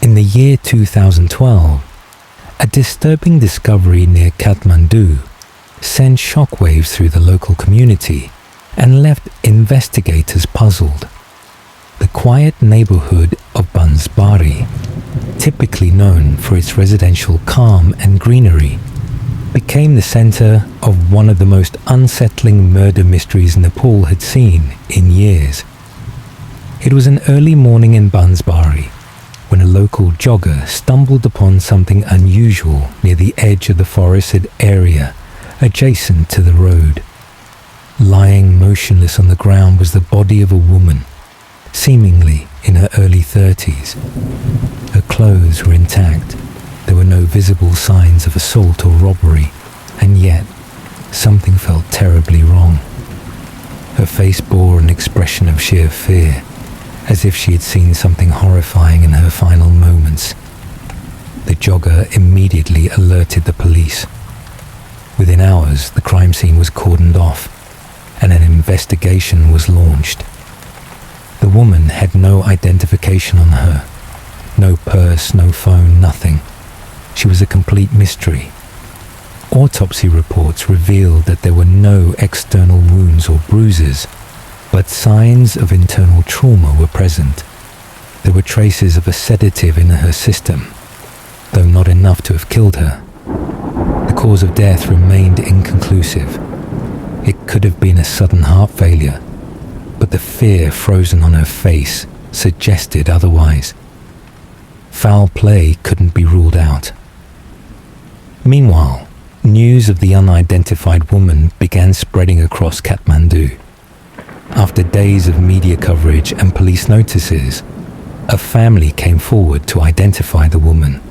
In the year 2012, a disturbing discovery near Kathmandu sent shockwaves through the local community and left investigators puzzled. The quiet neighborhood of Bansbari, typically known for its residential calm and greenery, became the center of one of the most unsettling murder mysteries Nepal had seen in years. It was an early morning in Bansbari when a local jogger stumbled upon something unusual near the edge of the forested area adjacent to the road. Lying motionless on the ground was the body of a woman, seemingly in her early 30s. Her clothes were intact. There were no visible signs of assault or robbery, and yet something felt terribly wrong. Her face bore an expression of sheer fear, as if she had seen something horrifying in her final moments. The jogger immediately alerted the police. Within hours, the crime scene was cordoned off, and an investigation was launched. The woman had no identification on her. No purse, no phone, nothing. She was a complete mystery. Autopsy reports revealed that there were no external wounds or bruises, but signs of internal trauma were present. There were traces of a sedative in her system, though not enough to have killed her. The cause of death remained inconclusive. It could have been a sudden heart failure, but the fear frozen on her face suggested otherwise. Foul play couldn't be ruled out. Meanwhile, news of the unidentified woman began spreading across Kathmandu. After days of media coverage and police notices, a family came forward to identify the woman.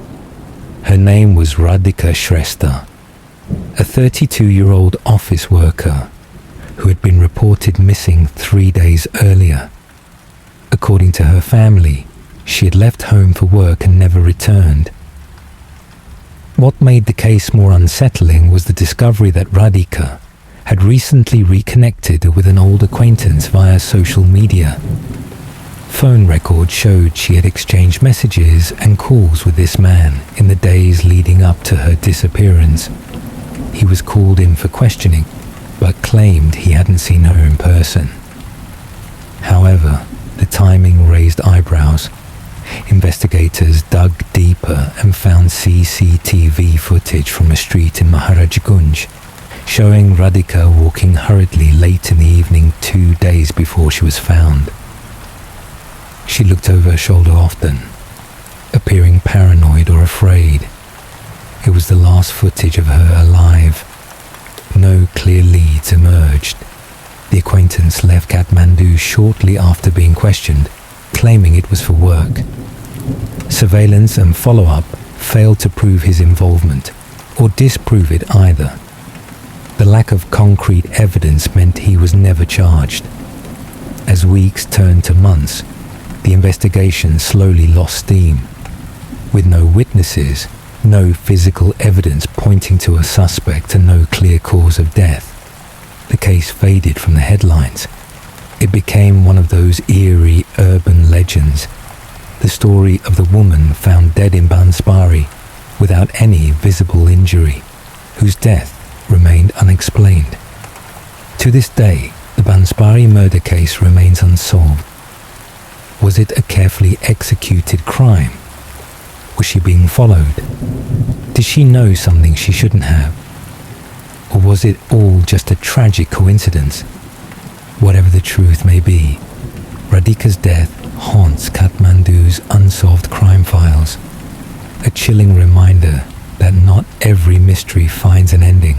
Her name was Radhika Shrestha, a 32-year-old office worker who had been reported missing 3 days earlier. According to her family, she had left home for work and never returned. What made the case more unsettling was the discovery that Radhika had recently reconnected with an old acquaintance via social media. Phone records showed she had exchanged messages and calls with this man in the days leading up to her disappearance. He was called in for questioning, but claimed he hadn't seen her in person. However, the timing raised eyebrows. Investigators dug deeper and found CCTV footage from a street in Maharajgunj, showing Radhika walking hurriedly late in the evening 2 days before she was found. She looked over her shoulder often, appearing paranoid or afraid. It was the last footage of her alive. No clear leads emerged. The acquaintance left Kathmandu shortly after being questioned, claiming it was for work. Surveillance and follow-up failed to prove his involvement, or disprove it either. The lack of concrete evidence meant he was never charged. As weeks turned to months, the investigation slowly lost steam. With no witnesses, no physical evidence pointing to a suspect, and no clear cause of death, the case faded from the headlines. It became one of those eerie urban legends, the story of the woman found dead in Bansbari without any visible injury, whose death remained unexplained. To this day, the Bansbari murder case remains unsolved. Was it a carefully executed crime? Was she being followed? Did she know something she shouldn't have? Or was it all just a tragic coincidence? Whatever the truth may be, Radhika's death haunts Kathmandu's unsolved crime files, a chilling reminder that not every mystery finds an ending.